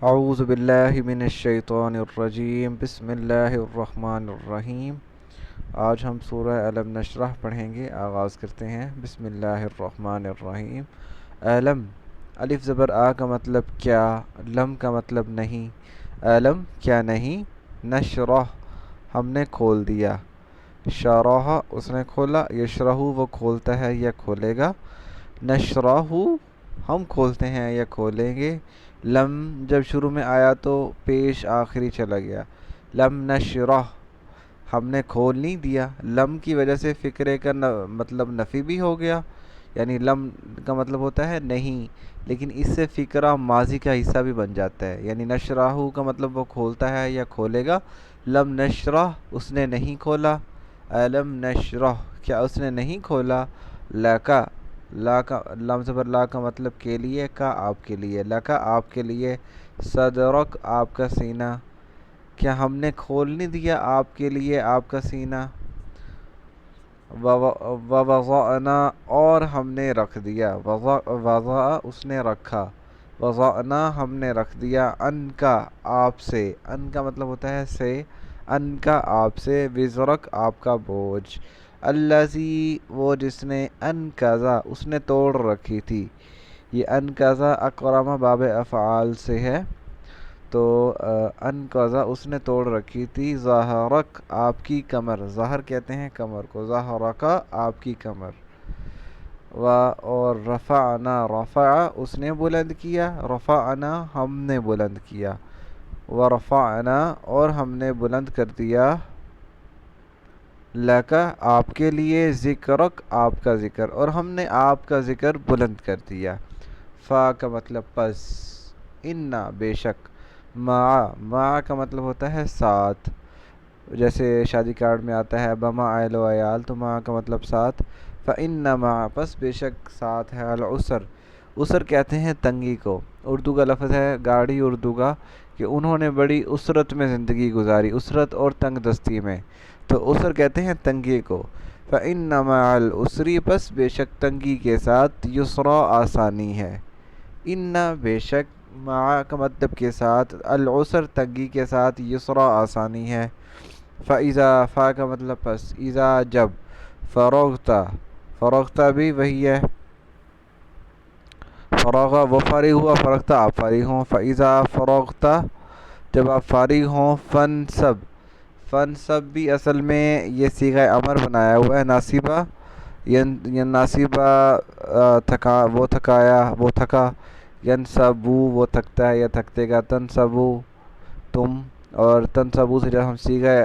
اعوذ باللہ من الشیطان الرجیم بسم اللہ الرحمن الرحیم۔ آج ہم سورہ علم نشرح پڑھیں گے۔ آغاز کرتے ہیں بسم اللہ الرحمن الرحیم۔ علم، الف زبر آ کا مطلب کیا، لم کا مطلب نہیں۔ علم کیا نہیں، نشرح ہم نے کھول دیا، شرح اس نے کھولا، یشرح وہ کھولتا ہے یا کھولے گا، نشرح ہم کھولتے ہیں یا کھولیں گے۔ لم جب شروع میں آیا تو پیش آخری چلا گیا، لم نشرح ہم نے کھول نہیں دیا۔ لم کی وجہ سے فقرے کا مطلب نفی بھی ہو گیا، یعنی لم کا مطلب ہوتا ہے نہیں، لیکن اس سے فقرہ ماضی کا حصہ بھی بن جاتا ہے، یعنی نشرح کا مطلب وہ کھولتا ہے یا کھولے گا۔ لم نشرح اس نے نہیں کھولا، علم نشرح کیا اس نے نہیں کھولا، لکا لا کا لام زبر لا کا مطلب کے لیے، کا آپ کے لیے، لکا آپ کے لیے، صدرک آپ کا سینہ، کیا ہم نے کھول نہیں دیا آپ کے لیے آپ کا سینہ۔ ووضعنا اور ہم نے رکھ دیا، وضع اس نے رکھا، وضعنا ہم نے رکھ دیا، ان کا آپ سے، ان کا مطلب ہوتا ہے سے، ان کا آپ سے، وزرک آپ کا بوجھ، الذی وہ جس نے، انقذا اس نے توڑ رکھی تھی۔ یہ انقذا اقرما باب افعال سے ہے، تو انقذا اس نے توڑ رکھی تھی، ظہرک آپ کی کمر، ظہر کہتے ہیں کمر کو، ظہرکا آپ کی کمر، اور رفعنا رفع اس نے بلند کیا، رفعنا ہم نے بلند کیا، ورفعنا اور ہم نے بلند کر دیا، لکا آپ کے لیے، ذکرک آپ کا ذکر، اور ہم نے آپ کا ذکر بلند کر دیا۔ فا کا مطلب پس، انا بے شک، مع کا مطلب ہوتا ہے ساتھ، جیسے شادی کارڈ میں آتا ہے بما آئل و عیال، تو مع کا مطلب ساتھ، فإن مع پس بے شک ساتھ ہے، العسر عسر کہتے ہیں تنگی کو، اردو کا لفظ ہے گاڑی اردو کا، کہ انہوں نے بڑی اسرت میں زندگی گزاری، اسرت اور تنگ دستی میں، تو عسر کہتے ہیں تنگی کو۔ فإن مع العسر پس بے شک تنگی کے ساتھ، یسرا آسانی ہے، ان بے شک مع کا مطلب کے ساتھ، العسر تنگی کے ساتھ، یسرا آسانی ہے۔ فإذا فا کا مطلب پس، اذا جب، فروغتا فروغتا بھی وہی ہے، فروغا وہ فارغ ہوا، فروغتا آپ فارغ ہوں، فإذا فروغتا جب آپ فارغ ہوں، فن سب بھی اصل میں یہ صیغہ امر بنایا ہوا ہے، ناصبہ، یہ ناصبہ، تھکا وہ تھکایا وہ تھکا، ینصبو وہ تھکتا ہے یا تھکتے گا، تنصبو تم، اور تنصبو سے جب ہم صیغہ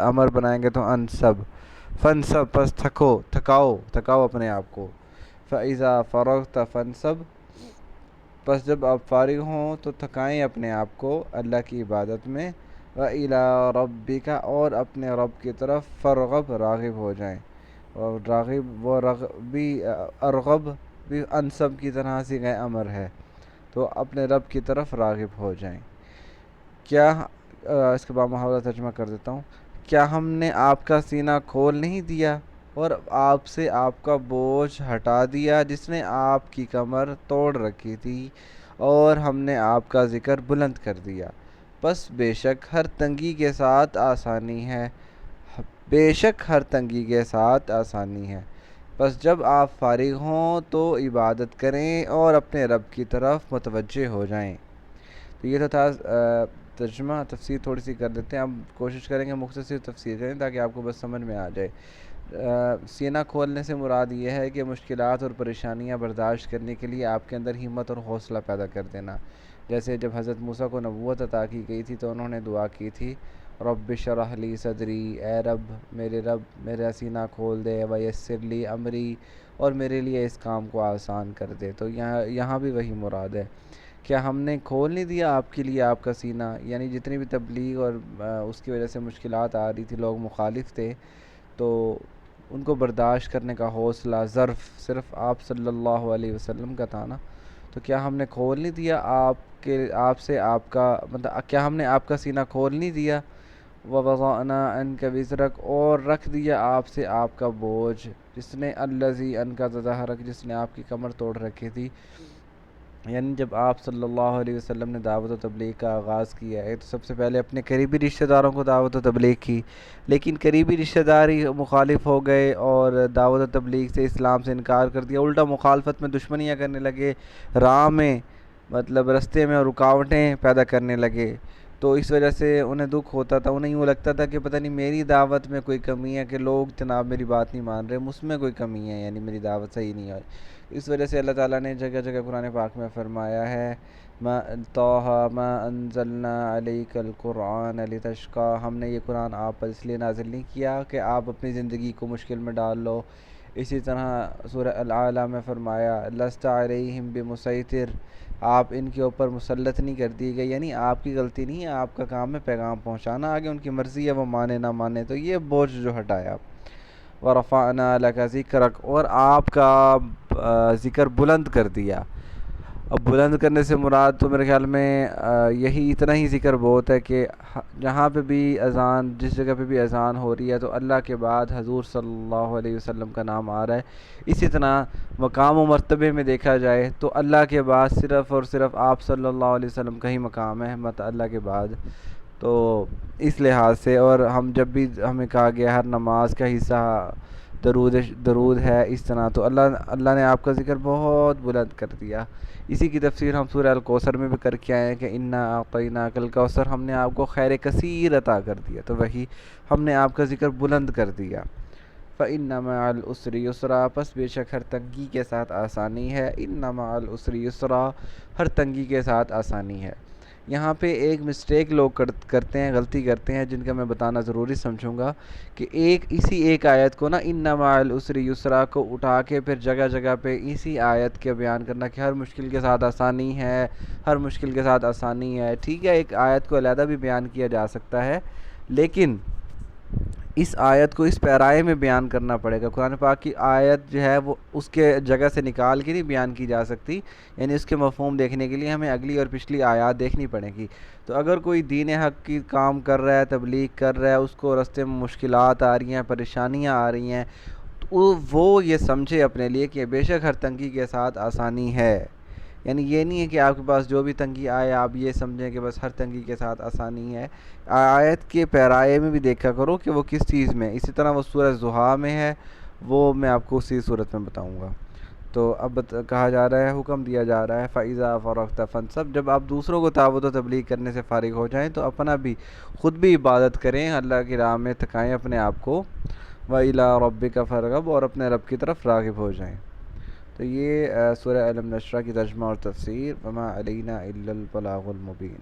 امر بنائیں گے تو انصب، فنصب پس تھکاؤ اپنے آپ کو، فإذا فروغت فنصب پس جب آپ فارغ ہوں تو تھکائیں اپنے آپ کو اللہ کی عبادت میں، وَإِلَىٰ رَبِّكَ اور اپنے رب کی طرف، فرغب راغب ہو جائیں، اور راغب وہ بھی ارغب بھی انصب کی طرح صیغہ امر ہے، تو اپنے رب کی طرف راغب ہو جائیں۔ کیا اس کے بعد محاورہ ترجمہ کر دیتا ہوں، کیا ہم نے آپ کا سینہ کھول نہیں دیا اور آپ سے آپ کا بوجھ ہٹا دیا، جس نے آپ کی کمر توڑ رکھی تھی، اور ہم نے آپ کا ذکر بلند کر دیا، پس بے شک ہر تنگی کے ساتھ آسانی ہے، بے شک ہر تنگی کے ساتھ آسانی ہے، بس جب آپ فارغ ہوں تو عبادت کریں اور اپنے رب کی طرف متوجہ ہو جائیں۔ تو یہ تو تھا ترجمہ، تفسیر تھوڑی سی کر دیتے ہیں، ہم کوشش کریں گے مختصر تفسیر کریں تاکہ آپ کو بس سمجھ میں آ جائے۔ سینہ کھولنے سے مراد یہ ہے کہ مشکلات اور پریشانیاں برداشت کرنے کے لیے آپ کے اندر ہمت اور حوصلہ پیدا کر دینا، جیسے جب حضرت موسیٰ کو نبوت عطا کی گئی تھی تو انہوں نے دعا کی تھی، رب اشرح لی صدری، اے رب میرا سینہ کھول دے، ویسر لی امری اور میرے لیے اس کام کو آسان کر دے، تو یہاں بھی وہی مراد ہے، کیا ہم نے کھول نہیں دیا آپ کے لیے آپ کا سینہ، یعنی جتنی بھی تبلیغ اور اس کی وجہ سے مشکلات آ رہی تھی، لوگ مخالف تھے، تو ان کو برداشت کرنے کا حوصلہ، ظرف صرف آپ صلی اللہ علیہ وسلم کا تھا نا، تو کیا ہم نے کھول نہیں دیا آپ سے آپ کا، مطلب کیا ہم نے آپ کا سینہ کھول نہیں دیا، وَوَضَعْنَا عَنْكَ وِزْرَكَ اور رکھ دیا آپ سے آپ کا بوجھ، جس نے الذی انقض ظہرک جس نے آپ کی کمر توڑ رکھی تھی، یعنی جب آپ صلی اللہ علیہ وسلم نے دعوت و تبلیغ کا آغاز کیا ہے تو سب سے پہلے اپنے قریبی رشتہ داروں کو دعوت و تبلیغ کی، لیکن قریبی رشتہ دار ہی مخالف ہو گئے اور دعوت و تبلیغ سے، اسلام سے انکار کر دیا، الٹا مخالفت میں دشمنیاں کرنے لگے، راہ میں مطلب رستے میں رکاوٹیں پیدا کرنے لگے۔ تو اس وجہ سے انہیں دکھ ہوتا تھا، انہیں یوں لگتا تھا کہ پتہ نہیں میری دعوت میں کوئی کمی ہے کہ لوگ جناب میری بات نہیں مان رہے، مجھ میں کوئی کمی ہے، یعنی میری دعوت صحیح نہیں ہے۔ اس وجہ سے اللہ تعالیٰ نے جگہ جگہ قرآن پاک میں فرمایا ہے ما طٰہٰ ما انزلنا علیک القرآن لتشقیٰ، ہم نے یہ قرآن آپ پر اس لیے نازل نہیں کیا کہ آپ اپنی زندگی کو مشکل میں ڈال لو۔ اسی طرح سورہ الاعلیٰ میں فرمایا لست علیہم بمسیطر، آپ ان کے اوپر مسلط نہیں کر دی گئی، یعنی آپ کی غلطی نہیں ہے، آپ کا کام ہے پیغام پہنچانا، آگے ان کی مرضی ہے وہ مانے نہ مانے، تو یہ بوجھ جو ہٹایا۔ وَرَفَعْنَا لَكَ ذِكْرَكَ، اور آپ کا ذکر بلند کر دیا۔ اب بلند کرنے سے مراد تو میرے خیال میں یہی اتنا ہی ذکر بہت ہے کہ جہاں پہ بھی اذان، جس جگہ پہ بھی اذان ہو رہی ہے تو اللہ کے بعد حضور صلی اللہ علیہ وسلم کا نام آ رہا ہے۔ اسی طرح مقام و مرتبے میں دیکھا جائے تو اللہ کے بعد صرف اور صرف آپ صلی اللہ علیہ وسلم کا ہی مقام ہے، مت اللہ کے بعد۔ تو اس لحاظ سے، اور ہم جب بھی ہمیں کہا گیا ہر نماز کا حصہ درود ہے اس طرح، تو اللہ نے آپ کا ذکر بہت بلند کر دیا۔ اسی کی تفسیر ہم سورہ الکوثر میں بھی کر کے آئے ہیں کہ انا اعطیناک الکوثر، ہم نے آپ کو خیر کثیر عطا کر دیا، تو وہی ہم نے آپ کا ذکر بلند کر دیا۔ فَإِنَّ مَعَ الْعُسْرِ يُسْرًا، پس بے شک ہر تنگی کے ساتھ آسانی ہے۔ إِنَّ مَعَ الْعُسْرِ يُسْرًا، ہر تنگی کے ساتھ آسانی ہے۔ یہاں پہ ایک مسٹیک لوگ کرتے ہیں، غلطی کرتے ہیں، جن کا میں بتانا ضروری سمجھوں گا کہ اسی ایک آیت کو نا إِنَّ مَعَ الْعُسْرِ يُسْرًا کو اٹھا کے پھر جگہ جگہ پہ اسی آیت کے بیان کرنا کہ ہر مشکل کے ساتھ آسانی ہے، ہر مشکل کے ساتھ آسانی ہے۔ ٹھیک ہے، ایک آیت کو علیحدہ بھی بیان کیا جا سکتا ہے، لیکن اس آیت کو اس پیرائے میں بیان کرنا پڑے گا۔ قرآن پاک کی آیت جو ہے وہ اس کے جگہ سے نکال کے نہیں بیان کی جا سکتی، یعنی اس کے مفہوم دیکھنے کے لیے ہمیں اگلی اور پچھلی آیات دیکھنی پڑے گی۔ تو اگر کوئی دین حق کی کام کر رہا ہے، تبلیغ کر رہا ہے، اس کو راستے میں مشکلات آ رہی ہیں، پریشانیاں آ رہی ہیں، تو وہ یہ سمجھے اپنے لیے کہ بے شک ہر تنگی کے ساتھ آسانی ہے۔ یعنی یہ نہیں ہے کہ آپ کے پاس جو بھی تنگی آئے آپ یہ سمجھیں کہ بس ہر تنگی کے ساتھ آسانی ہے۔ آیت کے پیرائے میں بھی دیکھا کرو کہ وہ کس چیز میں، اسی طرح وہ سورہ ضحیٰ میں ہے، وہ میں آپ کو اسی صورت میں بتاؤں گا۔ تو اب کہا جا رہا ہے، حکم دیا جا رہا ہے فَإِذَا فَرَغْتَ فَانْصَبْ، جب آپ دوسروں کو دعوت و تبلیغ کرنے سے فارغ ہو جائیں تو اپنا بھی خود بھی عبادت کریں، اللہ کی راہ میں تھکائیں اپنے آپ کو، وَإِلَىٰ رَبِّكَ فَارْغَب، اور اپنے رب کی طرف راغب ہو جائیں۔ تو یہ سورہ الم نشرہ کی ترجمہ اور تفسیر، وَمَا عَلَيْنَا إِلَّا الْبَلَاغُ الْمُبِينُ۔